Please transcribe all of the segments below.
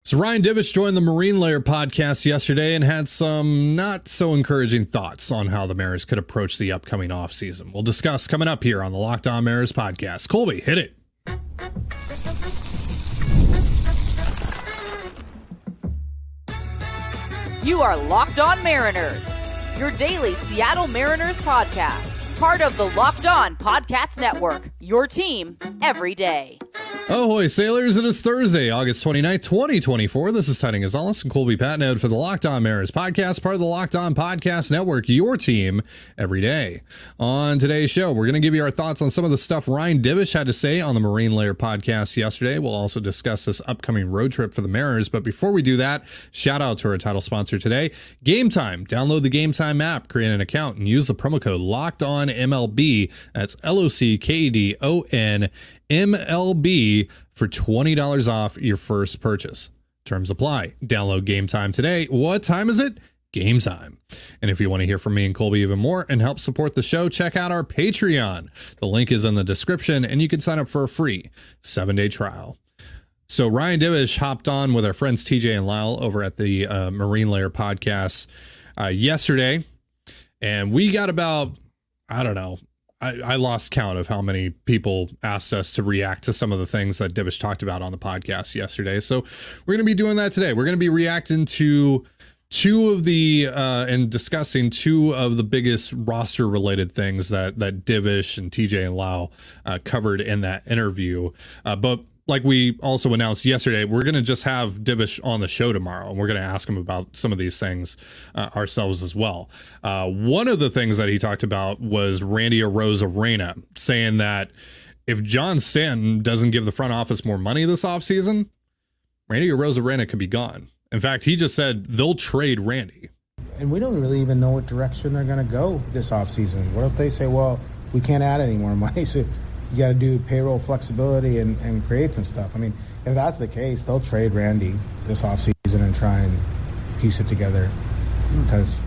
So Ryan Divish joined the Marine Layer podcast yesterday and had some not so encouraging thoughts on how the Mariners could approach the upcoming offseason. We'll discuss coming up here on the Locked On Mariners podcast. Colby, hit it. You are Locked On Mariners, your daily Seattle Mariners podcast, part of the Locked On Podcast Network, your team every day. Ahoy, sailors. It is Thursday, August 29th, 2024. This is Tenure and Colby Patnode for the Locked On Mariners podcast, part of the Locked On Podcast Network, your team every day. On today's show, we're going to give you our thoughts on some of the stuff Ryan Divish had to say on the Marine Layer podcast yesterday. We'll also discuss this upcoming road trip for the Mariners. But before we do that, shout out to our title sponsor today, Game Time. Download the Game Time app, create an account, and use the promo code LOCKEDONMLB. That's LOCKEDON MLB for $20 off your first purchase. Terms apply. Download Game Time today. What time is it? Game time. And if you want to hear from me and Colby even more and help support the show, check out our Patreon. The link is in the description, and you can sign up for a free 7-day trial. So Ryan Divish hopped on with our friends TJ and Lyle over at the Marine Layer podcast yesterday, and we got about, I don't know, I lost count of how many people asked us to react to some of the things that Divish talked about on the podcast yesterday. So we're going to be doing that today. We're going to be reacting to and discussing two of the biggest roster related things that Divish and TJ and Lyle covered in that interview. But like we also announced yesterday, we're going to just have Divish on the show tomorrow, and we're going to ask him about some of these things ourselves as well. One of the things that he talked about was Randy Arozarena, saying that if John Stanton doesn't give the front office more money this offseason, Randy Arozarena could be gone. In fact, he just said they'll trade Randy. And we don't really even know what direction they're going to go this offseason. What if they say, well, we can't add any more money, so you got to do payroll flexibility and create some stuff. I mean, if that's the case, they'll trade Randy this offseason and try and piece it together because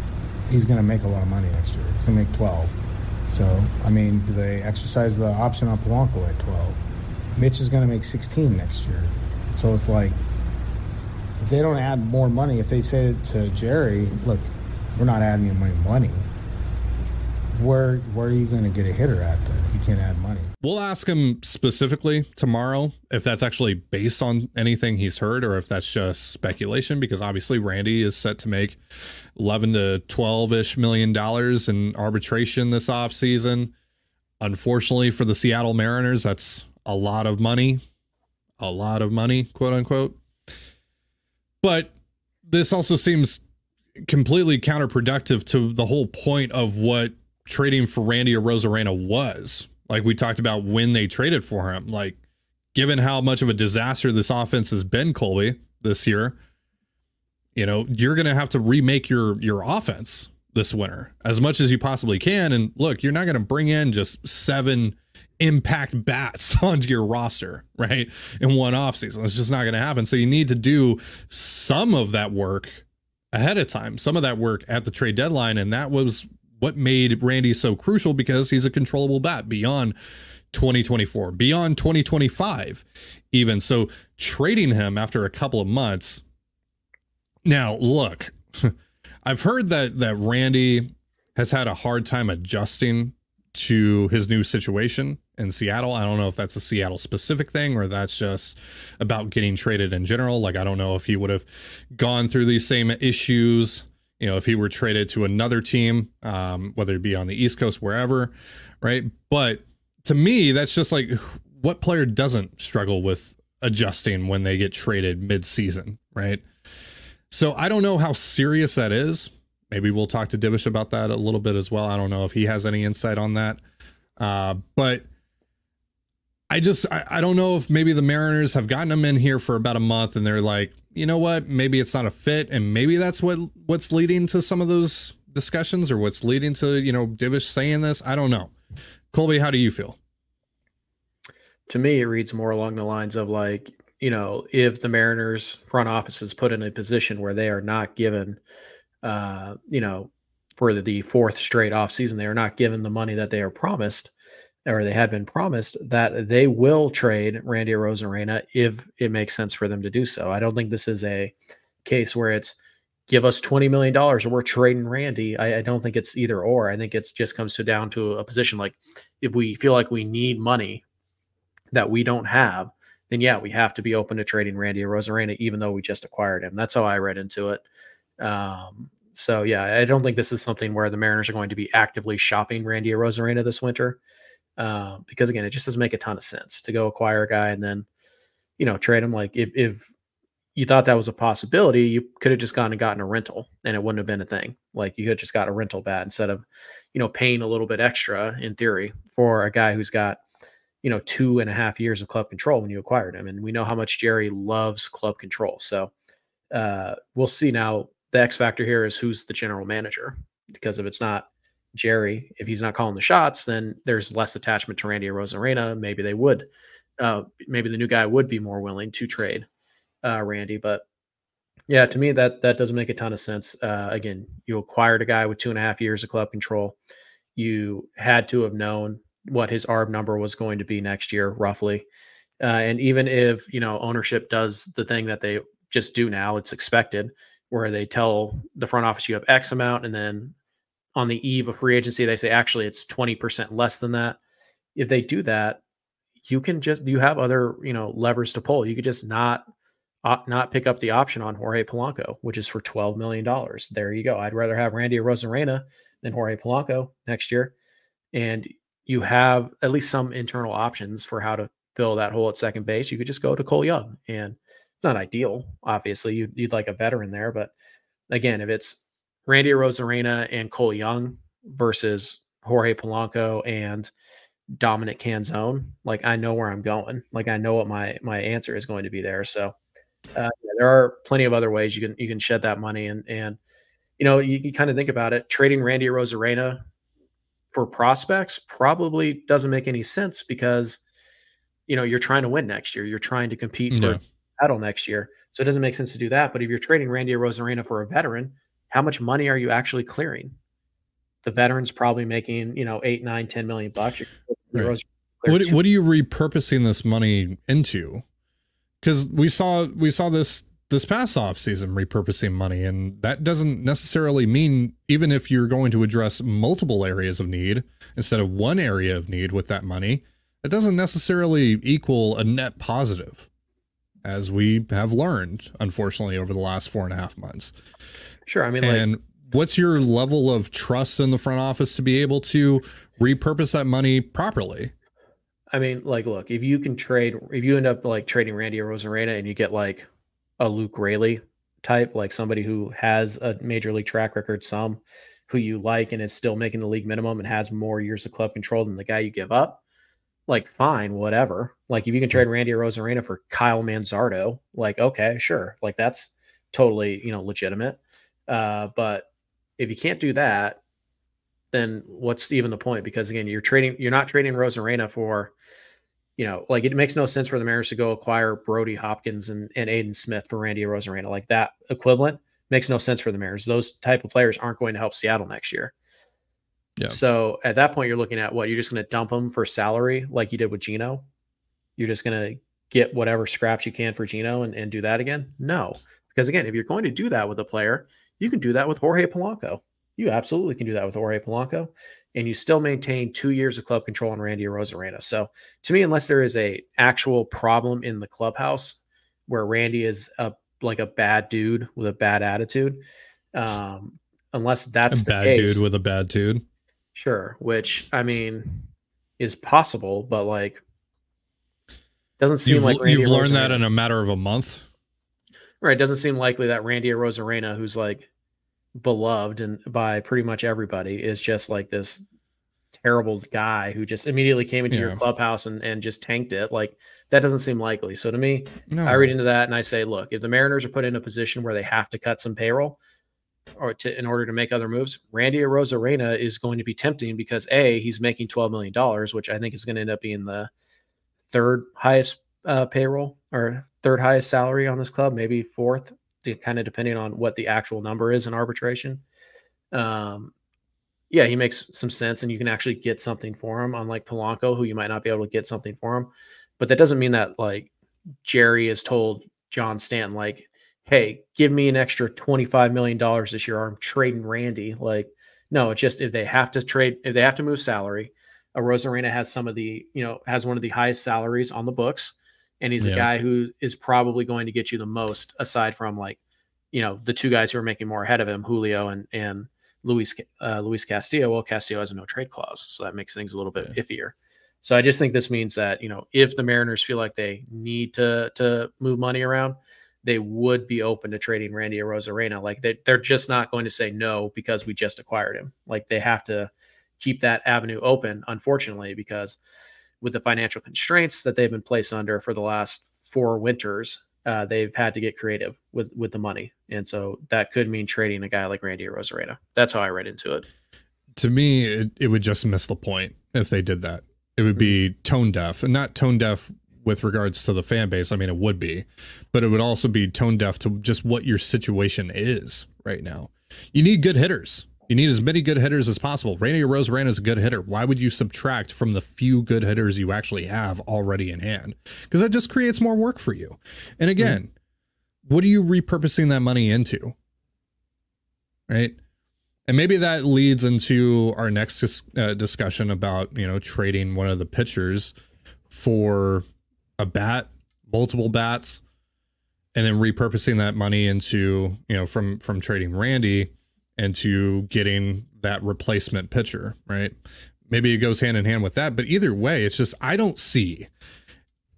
he's going to make a lot of money next year. He's going to make 12. So, I mean, do they exercise the option on Polanco at 12? Mitch is going to make 16 next year. So it's like, if they don't add more money, if they say to Jerry, look, we're not adding you money, where are you going to get a hitter at then if you can't add money? We'll ask him specifically tomorrow if that's actually based on anything he's heard or if that's just speculation, because obviously Randy is set to make $11 to $12-ish million in arbitration this offseason. Unfortunately for the Seattle Mariners, that's a lot of money, quote unquote. But this also seems completely counterproductive to the whole point of what trading for Randy Arozarena was. Like we talked about when they traded for him, like given how much of a disaster this offense has been, Colby, this year, you know, you're going to have to remake your offense this winter as much as you possibly can. And look, you're not going to bring in just 7 impact bats onto your roster, right, in one offseason. It's just not going to happen. So you need to do some of that work ahead of time, some of that work at the trade deadline. And that was what made Randy so crucial, because he's a controllable bat beyond 2024, beyond 2025 even. So trading him after a couple of months. Now, look, I've heard that Randy has had a hard time adjusting to his new situation in Seattle. I don't know if that's a Seattle specific thing or that's just about getting traded in general. Like, I don't know if he would have gone through these same issues, you know, if he were traded to another team, whether it be on the East Coast, wherever, right? But to me, that's just like, what player doesn't struggle with adjusting when they get traded mid-season, right? So I don't know how serious that is. Maybe we'll talk to Divish about that a little bit as well. I don't know if he has any insight on that. But I don't know if maybe the Mariners have gotten him in here for about a month and they're like, you know what, maybe it's not a fit. And maybe that's what's leading to some of those discussions, or what's leading to, you know, Divish saying this. I don't know. Colby, how do you feel? To me, it reads more along the lines of like, you know, if the Mariners front office is put in a position where they are not given, you know, for the fourth straight offseason, they are not given the money that they are promised, or they had been promised that they will trade Randy Arozarena if it makes sense for them to do so. I don't think this is a case where it's give us $20 million or we're trading Randy. I don't think it's either or. I think it just comes down to a position like if we feel like we need money that we don't have, then yeah, we have to be open to trading Randy Arozarena, even though we just acquired him. That's how I read into it. So yeah, I don't think this is something where the Mariners are going to be actively shopping Randy Arozarena this winter. Because again, it just doesn't make a ton of sense to go acquire a guy and then, trade him. Like if you thought that was a possibility, you could have just gone and gotten a rental and it wouldn't have been a thing. Like you could just got a rental bat instead of, paying a little bit extra in theory for a guy who's got, 2.5 years of club control when you acquired him. And we know how much Jerry loves club control. So we'll see now. The X factor here is who's the general manager, because if it's not Jerry, if he's not calling the shots, then there's less attachment to Randy Arozarena. Maybe they would, maybe the new guy would be more willing to trade Randy. But yeah, to me, that doesn't make a ton of sense. Again, you acquired a guy with 2.5 years of club control. You had to have known what his ARB number was going to be next year, roughly. And even if, ownership does the thing that they just do now, it's expected, where they tell the front office you have X amount, and then on the eve of free agency, they say, actually, it's 20% less than that. If they do that, you have other, levers to pull. You could just not pick up the option on Jorge Polanco, which is for $12 million. There you go. I'd rather have Randy Arozarena than Jorge Polanco next year. And you have at least some internal options for how to fill that hole at second base. You could just go to Cole Young, and it's not ideal. Obviously you'd like a veteran there, but again, if it's Randy Arozarena and Cole Young versus Jorge Polanco and Dominic Canzone, like I know where I'm going. Like I know what my answer is going to be there. So yeah, there are plenty of other ways you can shed that money, and you kind of think about it. Trading Randy Arozarena for prospects probably doesn't make any sense because you're trying to win next year. You're trying to compete for a title next year. So it doesn't make sense to do that. But if you're trading Randy Arozarena for a veteran, how much money are you actually clearing? The veteran's probably making, $8, $9, $10 million bucks. Right. What are you repurposing this money into? Because we saw this past offseason repurposing money, and that doesn't necessarily mean, even if you're going to address multiple areas of need instead of one area of need with that money, it doesn't necessarily equal a net positive, as we have learned, unfortunately, over the last 4.5 months. Sure. I mean, and what's your level of trust in the front office to be able to repurpose that money properly? I mean, look, if you end up trading Randy Arozarena and you get a Luke Raley type, like somebody who has a major league track record, who you like and is still making the league minimum and has more years of club control than the guy you give up, fine, whatever. If you can trade Randy Arozarena for Kyle Manzardo, okay, sure. That's totally, legitimate. But if you can't do that, then what's even the point? Because again, you're not trading Arozarena for, it makes no sense for the Mariners to go acquire Brody Hopkins and Aiden Smith for Randy Arozarena. That equivalent makes no sense for the Mariners. Those type of players aren't going to help Seattle next year. Yeah. So at that point, you're looking at what? You're just going to dump them for salary like you did with Gino? You're just going to get whatever scraps you can for Gino and do that again? No. Because again, if you're going to do that with a player, you can do that with Jorge Polanco. You absolutely can do that with Jorge Polanco, and you still maintain 2 years of club control on Randy Arozarena. So to me, unless there is a actual problem in the clubhouse where Randy is a bad dude with a bad attitude, unless that's the case, dude with a bad dude, sure, which I mean is possible, but doesn't seem like Randy you've learned that in a matter of a month, right? It doesn't seem likely that Randy Arozarena, who's beloved and by pretty much everybody, is just this terrible guy who just immediately came into your clubhouse and just tanked it. That doesn't seem likely. So to me, I read into that and I say, look, if the Mariners are put in a position where they have to cut some payroll in order to make other moves, Randy Arozarena is going to be tempting because he's making $12 million, which I think is going to end up being the third highest payroll or third highest salary on this club, maybe fourth, kind of depending on what the actual number is in arbitration. yeah, he makes some sense, and you can actually get something for him, unlike Polanco, who you might not be able to get something for him. But that doesn't mean that like Jerry has told John Stanton, like, hey, give me an extra $25 million this year, or I'm trading Randy. Like, no, it's just if they have to move salary, Arozarena has has one of the highest salaries on the books, and he's a guy who is probably going to get you the most, aside from like, the two guys who are making more ahead of him, Julio and Luis Castillo. Well, Castillo has a no trade clause, so that makes things a little bit iffier. So I just think this means that, if the Mariners feel like they need to move money around, they would be open to trading Randy Arozarena. Like they're just not going to say no because we just acquired him. Like they have to keep that avenue open, unfortunately, because with the financial constraints that they've been placed under for the last 4 winters, they've had to get creative with the money. And so that could mean trading a guy like Randy Arozarena. That's how I read into it. To me, it would just miss the point if they did that. It would be tone deaf, and not tone deaf with regards to the fan base. I mean, it would be, but it would also be tone deaf to just what your situation is right now. You need good hitters. You need as many good hitters as possible. Randy Arozarena is a good hitter. Why would you subtract from the few good hitters you actually have already in hand? Because that just creates more work for you. And again, what are you repurposing that money into? Right? And maybe that leads into our next discussion about, trading one of the pitchers for a bat, multiple bats, and then repurposing that money into, from trading Randy into getting that replacement pitcher, right? Maybe it goes hand in hand with that. But either way, it's just, I don't see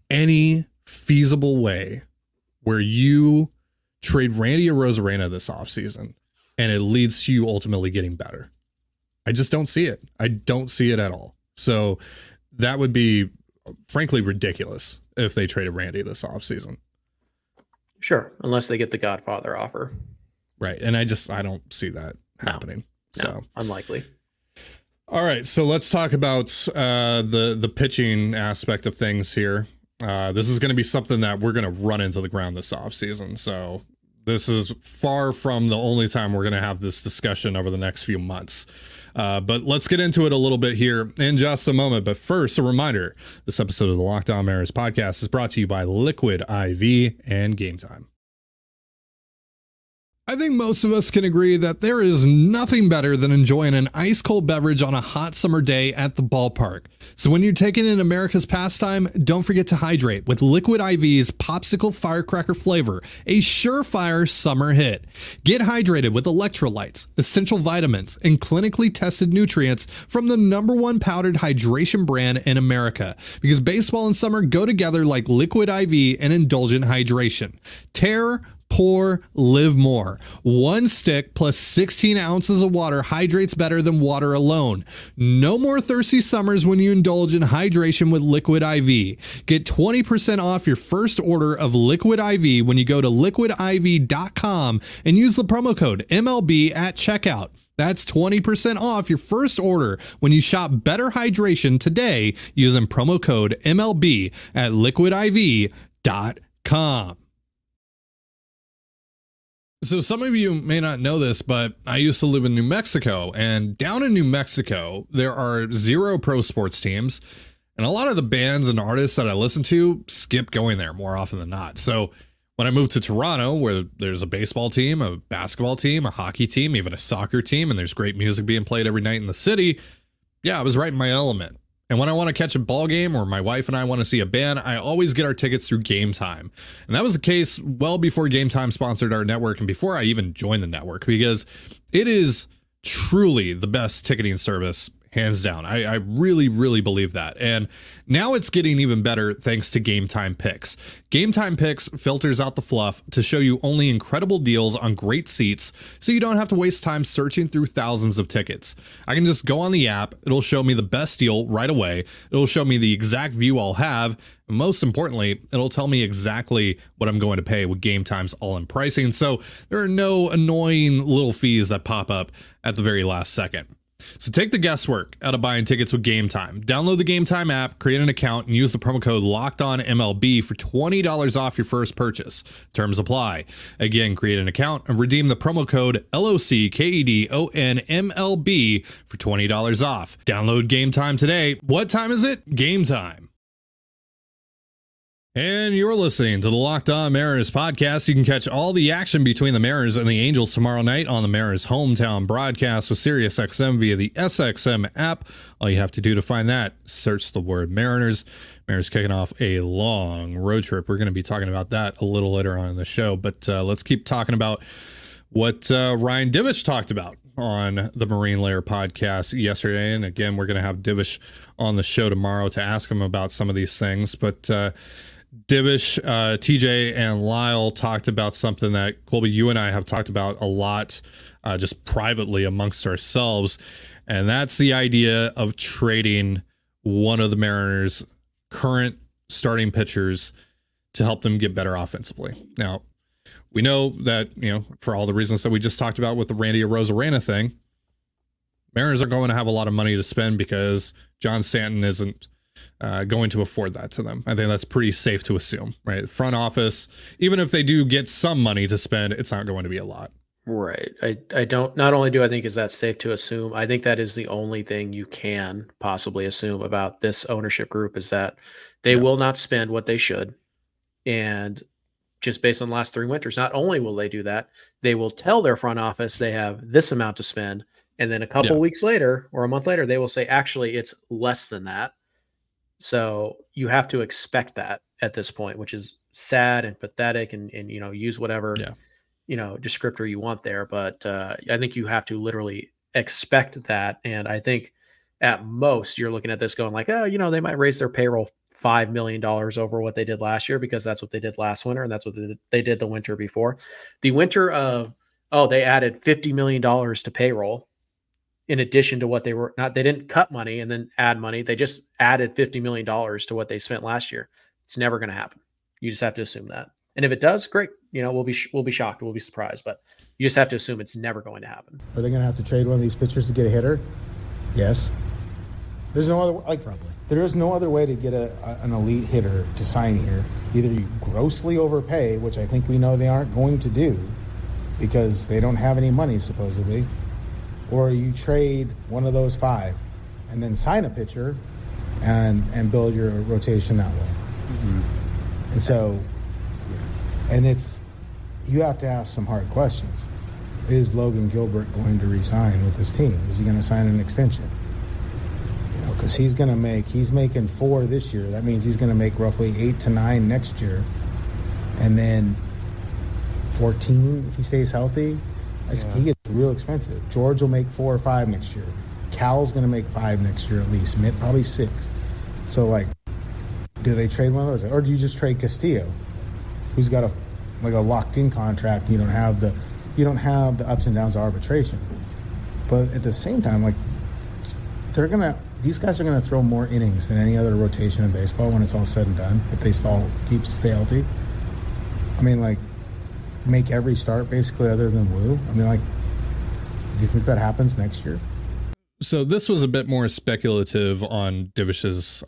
any feasible way where you trade Randy Arozarena this offseason and it leads to you ultimately getting better. I just don't see it. I don't see it at all. So that would be, frankly, ridiculous if they traded Randy this offseason. Sure, unless they get the Godfather offer. Right, and I don't see that happening. So unlikely. All right, so let's talk about the pitching aspect of things here. This is going to be something that we're going to run into the ground this offseason. So this is far from the only time we're going to have this discussion over the next few months. But let's get into it a little bit here in just a moment. But first, a reminder, this episode of the Locked On Mariners podcast is brought to you by Liquid IV and Game Time. I think most of us can agree that there is nothing better than enjoying an ice cold beverage on a hot summer day at the ballpark. So when you're taking in America's pastime, don't forget to hydrate with Liquid IV's Popsicle Firecracker flavor, a surefire summer hit. Get hydrated with electrolytes, essential vitamins, and clinically tested nutrients from the #1 powdered hydration brand in America. Because baseball and summer go together like Liquid IV and indulgent hydration. Tear, pour, live more. One stick plus 16 ounces of water hydrates better than water alone. No more thirsty summers when you indulge in hydration with Liquid IV. Get 20% off your first order of Liquid IV when you go to liquidiv.com and use the promo code MLB at checkout. That's 20% off your first order when you shop Better Hydration today using promo code MLB at liquidiv.com. So some of you may not know this, but I used to live in New Mexico, and down in New Mexico, there are 0 pro sports teams, and a lot of the bands and artists that I listen to skip going there more often than not. So when I moved to Toronto, where there's a baseball team, a basketball team, a hockey team, even a soccer team, and there's great music being played every night in the city, yeah, I was right in my element. And when I want to catch a ball game or my wife and I want to see a band, I always get our tickets through Game Time. And that was the case well before Game Time sponsored our network and before I even joined the network, because it is truly the best ticketing service, hands down. I really, really believe that. And now it's getting even better thanks to Game Time Picks. Game Time Picks filters out the fluff to show you only incredible deals on great seats, so you don't have to waste time searching through thousands of tickets. I can just go on the app, it'll show me the best deal right away, it'll show me the exact view I'll have, and most importantly, it'll tell me exactly what I'm going to pay with Game Time's all-in pricing, so there are no annoying little fees that pop up at the very last second. So take the guesswork out of buying tickets with Game Time. Download the Game Time app, create an account, and use the promo code LOCKEDONMLB for $20 off your first purchase. Terms apply. Again, create an account and redeem the promo code LOCKEDONMLB for $20 off. Download Game Time today. What time is it? Game time. And you're listening to the Locked On Mariners podcast. You can catch all the action between the Mariners and the Angels tomorrow night on the Mariners hometown broadcast with SiriusXM via the SXM app. All you have to do to find that, search the word Mariners. Mariners kicking off a long road trip. We're going to be talking about that a little later on in the show, but let's keep talking about what Ryan Divish talked about on the Marine Layer podcast yesterday. And again, we're going to have Divish on the show tomorrow to ask him about some of these things, but Divish, TJ, and Lyle talked about something that Colby, you and I have talked about a lot, just privately amongst ourselves, and that's the idea of trading one of the Mariners' current starting pitchers to help them get better offensively. Now, we know that, for all the reasons that we just talked about with the Randy Arozarena thing, Mariners are going to have a lot of money to spend because John Stanton isn't going to afford that to them. I think that's pretty safe to assume, right? Front office, even if they do get some money to spend, it's not going to be a lot. Right. I don't, not only do I think is that safe to assume, I think that is the only thing you can possibly assume about this ownership group is that they will not spend what they should. And just based on the last 3 winters, not only will they do that, they will tell their front office they have this amount to spend. And then a couple weeks later or a month later, they will say, actually, it's less than that. So you have to expect that at this point, which is sad and pathetic and use whatever, descriptor you want there. But I think you have to literally expect that. And I think at most you're looking at this going like, they might raise their payroll $5 million over what they did last year because that's what they did last winter. And that's what they did the winter before. The winter of, they added $50 million to payroll. In addition to what they didn't cut money and then add money. They just added $50 million to what they spent last year. It's never going to happen. You just have to assume that. And if it does, great. We'll be shocked. We'll be surprised, but you just have to assume it's never going to happen. Are they going to have to trade one of these pitchers to get a hitter? Yes. There's no other, probably. There is no other way to get an elite hitter to sign here. Either you grossly overpay, which I think we know they aren't going to do because they don't have any money supposedly, or you trade one of those 5 and then sign a pitcher and build your rotation that way. Mm-hmm. And so, you have to ask some hard questions. Is Logan Gilbert going to re-sign with this team? Is he going to sign an extension? Because he's making 4 this year. That means he's going to make roughly 8 to 9 next year. And then 14 if he stays healthy. He gets real expensive. George will make 4 or 5 next year. Cal's going to make 5 next year at least, probably 6. So, do they trade one of those? Or do you just trade Castillo, who's got a locked-in contract? You don't have the ups and downs of arbitration. But at the same time, these guys are going to throw more innings than any other rotation in baseball when it's all said and done, if they stay healthy. Make every start basically other than Wu. Do you think that happens next year? So this was a bit more speculative on Divish's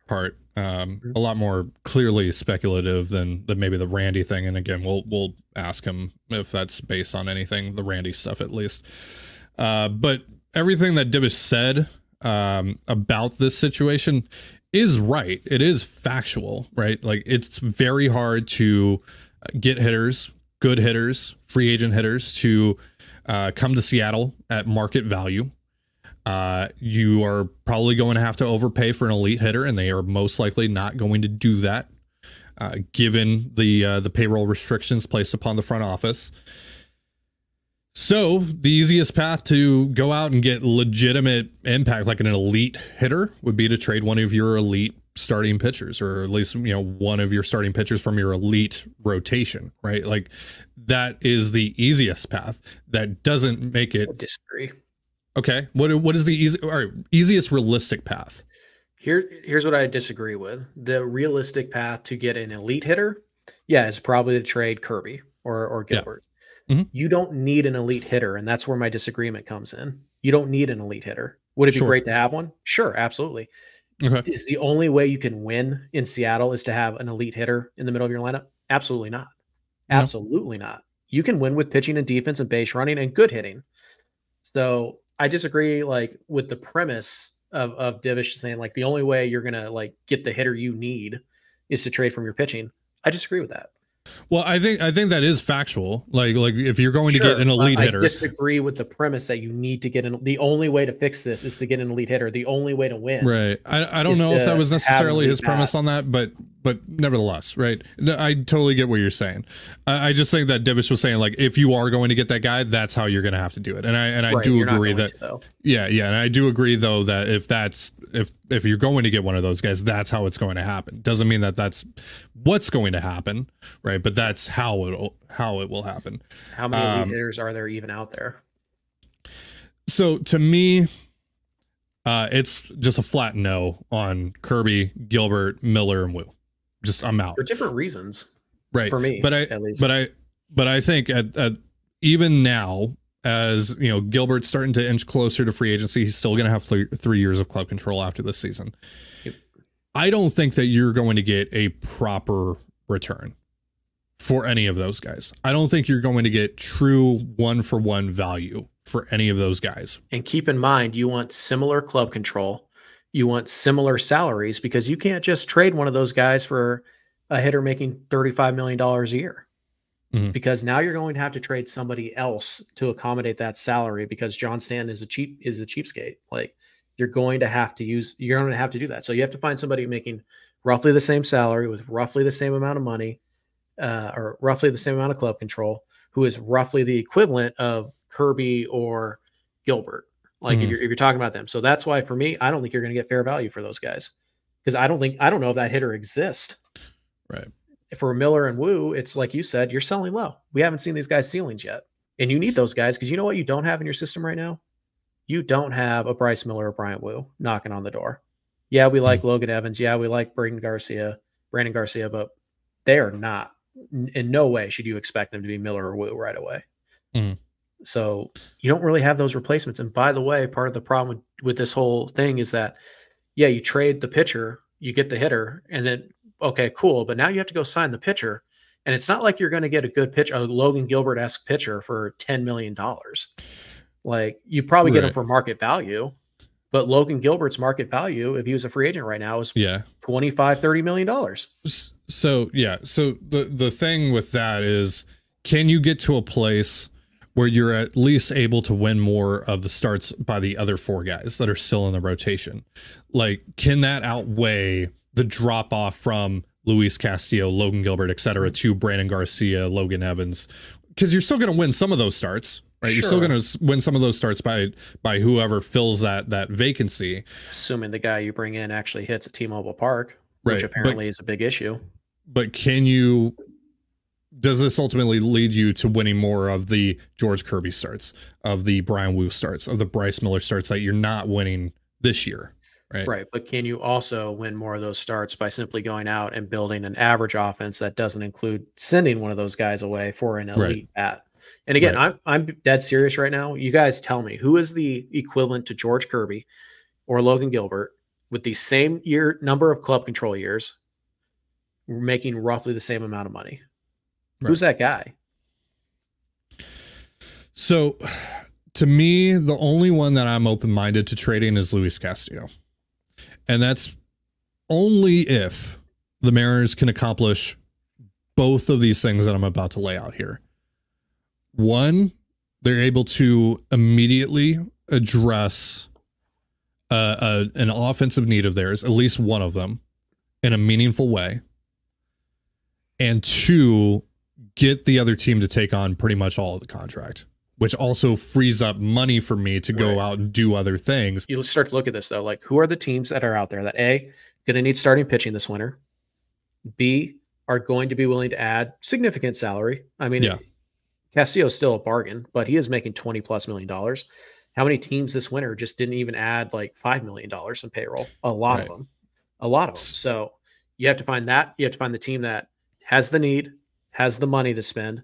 part, a lot more clearly speculative than maybe the Randy thing. And again, we'll ask him if that's based on anything, the Randy stuff at least. But everything that Divish said about this situation is right. It is factual, right? It's very hard to get hitters, good hitters, free agent hitters to come to Seattle at market value. You are probably going to have to overpay for an elite hitter, and they are most likely not going to do that, given the payroll restrictions placed upon the front office. So the easiest path to go out and get legitimate impact, like an elite hitter, would be to trade one of your elite starting pitchers, or at least, one of your starting pitchers from your elite rotation, right? That is the easiest path. That doesn't make it. I disagree. Okay. What is the easiest realistic path? Here's what I disagree with. The realistic path to get an elite hitter, is probably to trade Kirby. or Gilbert. Mhm. You don't need an elite hitter, and that's where my disagreement comes in. You don't need an elite hitter. Would it be great to have one? Sure, absolutely. Okay. Is the only way you can win in Seattle is to have an elite hitter in the middle of your lineup? Absolutely not. Absolutely not. You can win with pitching and defense and base running and good hitting. So I disagree like with the premise of Divish saying like the only way you're gonna like get the hitter you need is to trade from your pitching. I disagree with that. Well, I think that is factual. Like if you're going to get an elite hitter, I disagree with the premise that you need to get the only way to fix this is to get an elite hitter. The only way to win. Right. I don't know if that was necessarily his premise on that, but nevertheless, right. I totally get what you're saying. I just think that Divish was saying like if you are going to get that guy, that's how you're going to have to do it. And I do agree that yeah, and I do agree though that if you're going to get one of those guys, that's how it's going to happen. Doesn't mean that that's what's going to happen, right? But that's how it will happen. How many elite hitters are there even out there? So to me, it's just a flat no on Kirby, Gilbert, Miller, and Wu. Just I'm out for different reasons, right? For me, at least. But I think at even now, as you know, Gilbert's starting to inch closer to free agency. He's still going to have 3 years of club control after this season. Yep. I don't think that you're going to get a proper return for any of those guys. I don't think you're going to get true 1-for-1 value for any of those guys. And keep in mind, you want similar club control. You want similar salaries because you can't just trade one of those guys for a hitter making $35 million a year. Mm-hmm. Because now you're going to have to trade somebody else to accommodate that salary because John Stanton is a cheapskate. Like you're going to have to do that. So you have to find somebody making roughly the same salary with roughly the same amount of money, or roughly the same amount of club control, who is roughly the equivalent of Kirby or Gilbert. Like if you're talking about them. So that's why for me, I don't think you're going to get fair value for those guys because I don't know if that hitter exists. Right. For Miller and Wu, it's like you said, you're selling low. We haven't seen these guys' ceilings yet. And you need those guys because you know what you don't have in your system right now? You don't have a Bryce Miller or Bryant Wu knocking on the door. Yeah, we like Logan Evans. Yeah, we like Brandon Garcia, but they are not. In no way should you expect them to be Miller or Wu right away. Mm. So you don't really have those replacements. And by the way, part of the problem with this whole thing is that, yeah, you trade the pitcher, you get the hitter, and then okay, cool. But now you have to go sign the pitcher. And it's not like you're going to get a good pitcher, a Logan Gilbert-esque pitcher for $10 million. Like you probably get him for market value, but Logan Gilbert's market value, if he was a free agent right now, is $25, $30 million. So, yeah. So the thing with that is, can you get to a place where you're at least able to win more of the starts by the other 4 guys that are still in the rotation? Like, can that outweigh the drop off from Luis Castillo, Logan Gilbert, et cetera, to Brandon Garcia, Logan Evans? Because you're still going to win some of those starts, right? Sure. You're still going to win some of those starts by whoever fills that vacancy. Assuming the guy you bring in actually hits at T-Mobile Park, which apparently is a big issue. But does this ultimately lead you to winning more of the George Kirby starts, of the Brian Wu starts, of the Bryce Miller starts that you're not winning this year? Right. But can you also win more of those starts by simply going out and building an average offense that doesn't include sending one of those guys away for an elite bat? And again, I'm dead serious right now. You guys tell me, who is the equivalent to George Kirby or Logan Gilbert with the same number of club control years, making roughly the same amount of money? Right. Who's that guy? So to me, the only one that I'm open-minded to trading is Luis Castillo. And that's only if the Mariners can accomplish both of these things that I'm about to lay out here. One, they're able to immediately address an offensive need of theirs, at least one of them, in a meaningful way. And 2, get the other team to take on pretty much all of the contract, which also frees up money for me to go out and do other things. You'll start to look at this, though. Like, who are the teams that are out there that, A, going to need starting pitching this winter, B, are going to be willing to add significant salary? I mean, Castillo's still a bargain, but he is making $20+ million. How many teams this winter just didn't even add like $5 million in payroll? A lot of them. So you have to find that. You have to find the team that has the need, has the money to spend,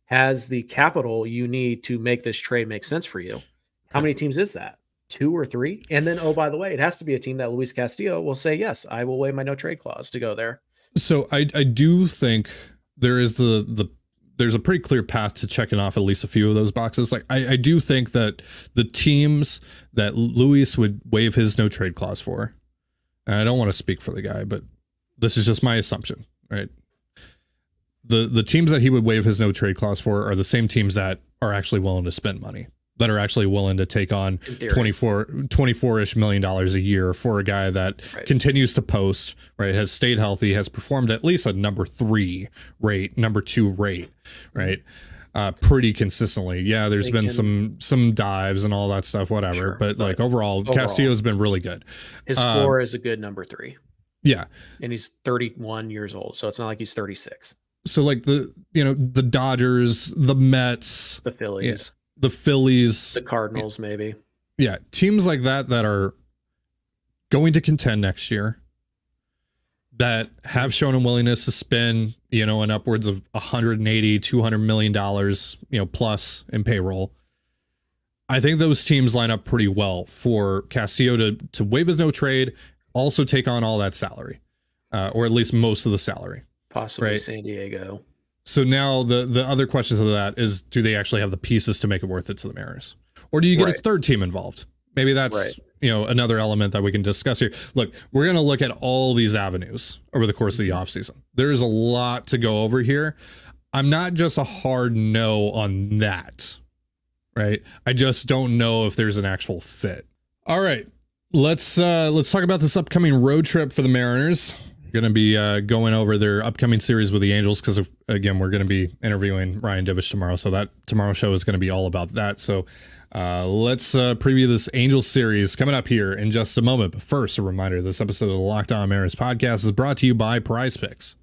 has the capital you need to make this trade make sense for you. How many teams is that? 2 or 3? And then, oh, by the way, it has to be a team that Luis Castillo will say, yes, I will waive my no trade clause to go there. So I do think there is there's a pretty clear path to checking off at least a few of those boxes. Like I do think that the teams that Luis would waive his no trade clause for, and I don't want to speak for the guy, but this is just my assumption, right? The teams that he would waive his no trade clause for are the same teams that are actually willing to spend money, that are actually willing to take on $24-ish million a year for a guy that continues to post, right? Has stayed healthy, has performed at least a number 2 rate, right? Pretty consistently. Yeah, there's been some dives and all that stuff, whatever. Sure, but like overall, Castillo's been really good. His floor is a good number 3. Yeah. And he's 31 years old, so it's not like he's 36. So like the Dodgers, the Mets, the Phillies. The Phillies, the Cardinals, maybe. Yeah, teams like that are going to contend next year, that have shown a willingness to spend, an upwards of $180-200 million, plus in payroll. I think those teams line up pretty well for Castillo to waive his no trade, also take on all that salary, or at least most of the salary. Possibly San Diego. So now the other questions of that is, do they actually have the pieces to make it worth it to the Mariners? Or do you get a third team involved? Maybe that's, another element that we can discuss here. Look, we're going to look at all these avenues over the course of the offseason. There's a lot to go over here. I'm not just a hard no on that, right? I just don't know if there's an actual fit. All right, let's talk about this upcoming road trip for the Mariners. Going to be going over their upcoming series with the Angels because, again, we're going to be interviewing Ryan Divish tomorrow. So that tomorrow's show is going to be all about that. So let's preview this Angels series coming up here in just a moment. But first, a reminder, this episode of the Locked On Mariners podcast is brought to you by PrizePicks.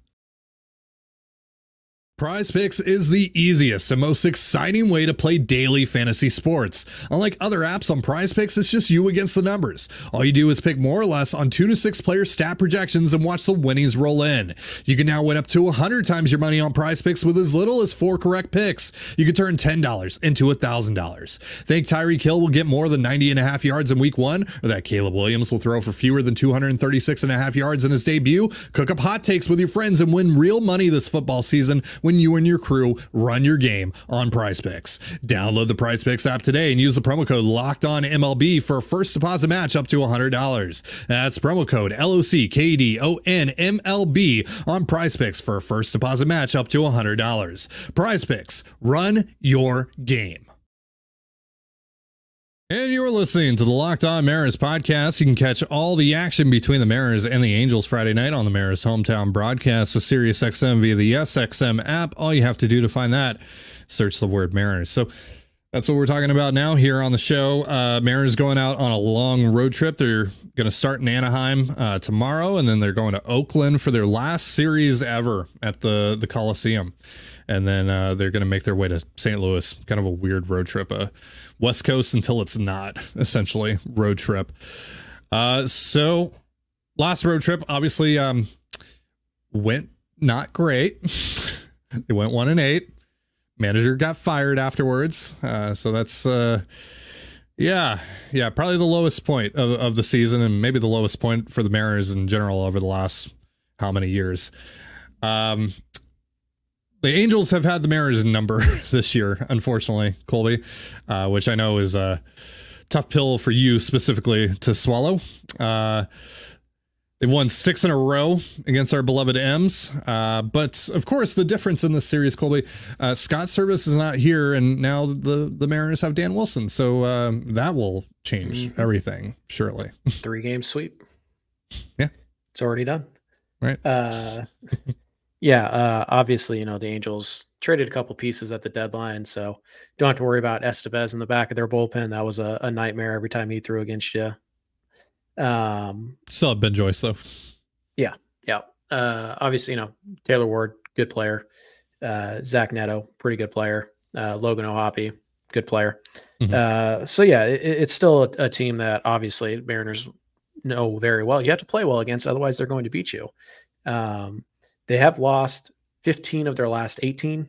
PrizePicks is the easiest and most exciting way to play daily fantasy sports. Unlike other apps on PrizePicks, it's just you against the numbers. All you do is pick more or less on 2 to 6 player stat projections and watch the winnings roll in. You can now win up to 100 times your money on PrizePicks with as little as 4 correct picks. You can turn $10 into $1,000. Think Tyreek Hill will get more than 90.5 yards in week 1, or that Caleb Williams will throw for fewer than 236.5 yards in his debut? Cook up hot takes with your friends and win real money this football season when you and your crew run your game on PrizePicks. Download the PrizePicks app today and use the promo code LOCKEDONMLB for a first deposit match up to $100. That's promo code LOCKEDONMLB on PrizePicks for a first deposit match up to $100. PrizePicks, run your game. And you're listening to the Locked On Mariners podcast. You can catch all the action between the Mariners and the Angels Friday night on the Mariners hometown broadcast with SiriusXM via the SXM app. All you have to do to find that, search the word Mariners. So that's what we're talking about now here on the show. Mariners going out on a long road trip. They're going to start in Anaheim tomorrow, and then they're going to Oakland for their last series ever at the Coliseum. And then they're going to make their way to St. Louis. Kind of a weird road trip. West Coast until it's not, essentially, road trip. So last road trip obviously went not great. They went 1-8. Manager got fired afterwards. So that's probably the lowest point of the season, and maybe the lowest point for the Mariners in general over the last how many years. The Angels have had the Mariners number this year, unfortunately, Colby, which I know is a tough pill for you specifically to swallow. They've won 6 in a row against our beloved M's. But, of course, the difference in this series, Colby, Scott Service is not here, and now the Mariners have Dan Wilson. So that will change everything, surely. 3-game sweep. Yeah. It's already done. Right. Obviously, the Angels traded a couple pieces at the deadline, so don't have to worry about Estevez in the back of their bullpen. That was a nightmare every time he threw against you. Still have Ben Joyce, though. Yeah. Obviously, Taylor Ward, good player. Zach Neto, pretty good player. Logan O'Hoppe, good player. It's still a team that obviously Mariners know very well. You have to play well against, otherwise they're going to beat you. They have lost 15 of their last 18.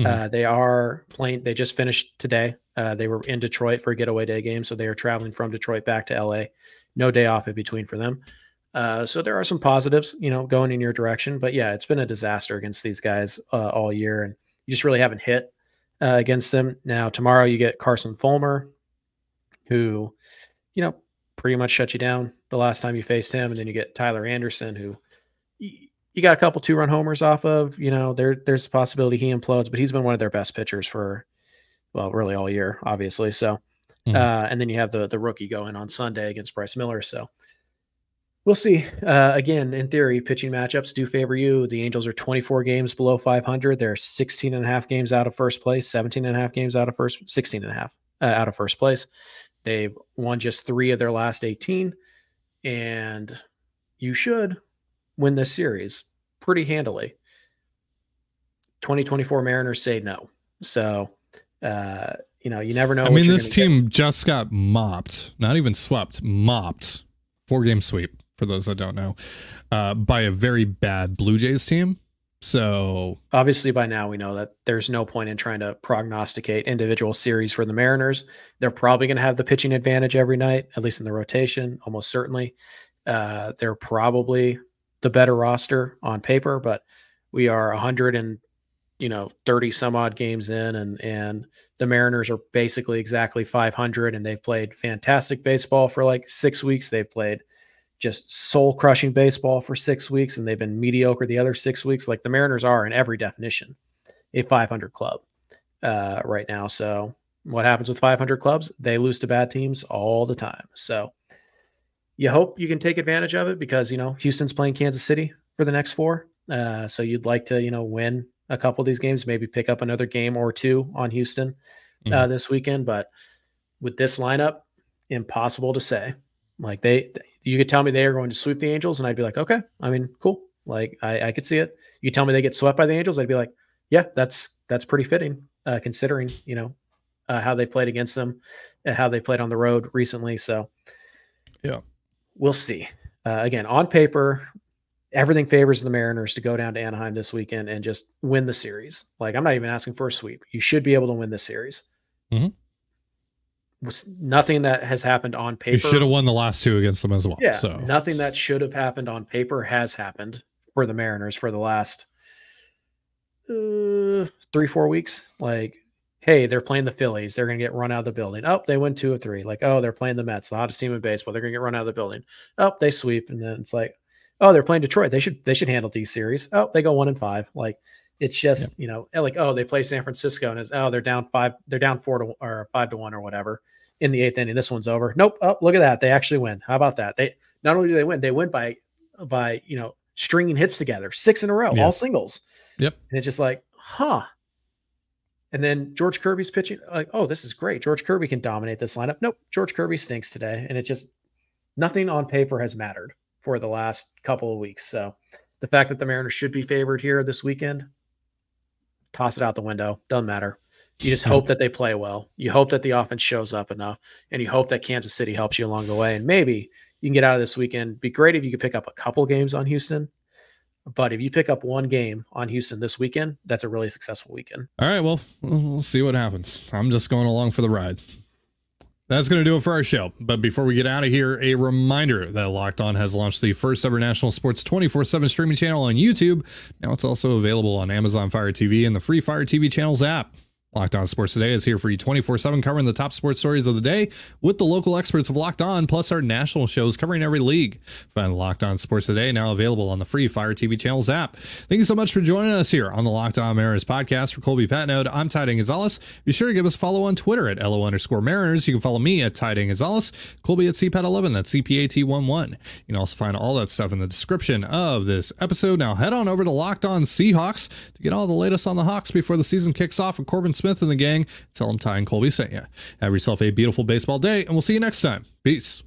They are playing. They just finished today. They were in Detroit for a getaway day game, so they are traveling from Detroit back to LA. No day off in between for them. So there are some positives, going in your direction. But yeah, it's been a disaster against these guys all year, and you just really haven't hit against them. Now tomorrow you get Carson Fulmer, who, pretty much shut you down the last time you faced him, and then you get Tyler Anderson, who you got a couple 2-run homers off of. There's a possibility he implodes, but he's been one of their best pitchers for, really all year, obviously. So, and then you have the rookie going on Sunday against Bryce Miller. So we'll see. Again, in theory, pitching matchups do favor you. The Angels are 24 games below 500. They're 16.5 games out of first place, 17.5 games out of 16.5 out of first place. They've won just 3 of their last 18, and you should win this series pretty handily. 2024 Mariners say no. So, you never know. I mean, this team just got mopped, not even swept, mopped. 4-game sweep, for those that don't know, by a very bad Blue Jays team. So obviously by now we know that there's no point in trying to prognosticate individual series for the Mariners. They're probably going to have the pitching advantage every night, at least in the rotation, almost certainly. They're probably the better roster on paper, but we are 130 some odd games in, and the Mariners are basically exactly 500, and they've played fantastic baseball for like 6 weeks. They've played just soul crushing baseball for 6 weeks, and they've been mediocre the other 6 weeks. Like the Mariners are in every definition a 500 club right now. So what happens with 500 clubs? They lose to bad teams all the time. So you hope you can take advantage of it because, Houston's playing Kansas City for the next 4. So you'd like to, win a couple of these games, maybe pick up another game or 2 on Houston this weekend. But with this lineup, impossible to say. Like you could tell me they are going to sweep the Angels, and I'd be like, okay, I mean, cool. Like I could see it. You tell me they get swept by the Angels, I'd be like, yeah, that's pretty fitting, considering, how they played against them and how they played on the road recently. So yeah, we'll see. Again, on paper, everything favors the Mariners to go down to Anaheim this weekend and just win the series. Like, I'm not even asking for a sweep. You should be able to win this series. Nothing that has happened on paper. You should have won the last 2 against them as well. Yeah, so nothing that should have happened on paper has happened for the Mariners for the last 3-4 weeks. Like, hey, they're playing the Phillies. They're going to get run out of the building. Oh, they win 2 of 3. Like, oh, they're playing the Mets, the hottest team in baseball. They're going to get run out of the building. Oh, they sweep. And then it's like, oh, they're playing Detroit. They should handle these series. Oh, they go 1-5. Like, it's just, like, oh, they play San Francisco and it's, oh, they're down 5 to or 5-1 or whatever in the 8th inning. This one's over. Nope. Oh, look at that. They actually win. How about that? They not only do they win by stringing hits together, 6 in a row, all singles. Yep. And it's just like, huh. And then George Kirby's pitching. Like, oh, this is great. George Kirby can dominate this lineup. Nope. George Kirby stinks today. And it just, nothing on paper has mattered for the last couple of weeks. So the fact that the Mariners should be favored here this weekend, toss it out the window. Doesn't matter. You just hope that they play well. You hope that the offense shows up enough, and you hope that Kansas City helps you along the way. And maybe you can get out of this weekend. It'd be great if you could pick up a couple games on Houston. But if you pick up 1 game on Houston this weekend, that's a really successful weekend. All right, well, we'll see what happens. I'm just going along for the ride. That's going to do it for our show. But before we get out of here, a reminder that Locked On has launched the first ever national sports 24/7 streaming channel on YouTube. Now it's also available on Amazon Fire TV and the free Fire TV channels app. Locked On Sports Today is here for you 24/7, covering the top sports stories of the day with the local experts of Locked On, plus our national shows covering every league. Find Locked On Sports Today now available on the free Fire TV channels app. Thank you so much for joining us here on the Locked On Mariners podcast. For Colby Patnode, I'm Tiding Gonzalez. Be sure to give us a follow on Twitter at LO_Mariners. You can follow me at Tiding Gonzalez, Colby at CPAT11, that's CPAT11. You can also find all that stuff in the description of this episode. Now head on over to Locked On Seahawks to get all the latest on the Hawks before the season kicks off with Corbin Smith and the gang. Tell them Ty and Colby sent you. Have yourself a beautiful baseball day, and we'll see you next time. Peace.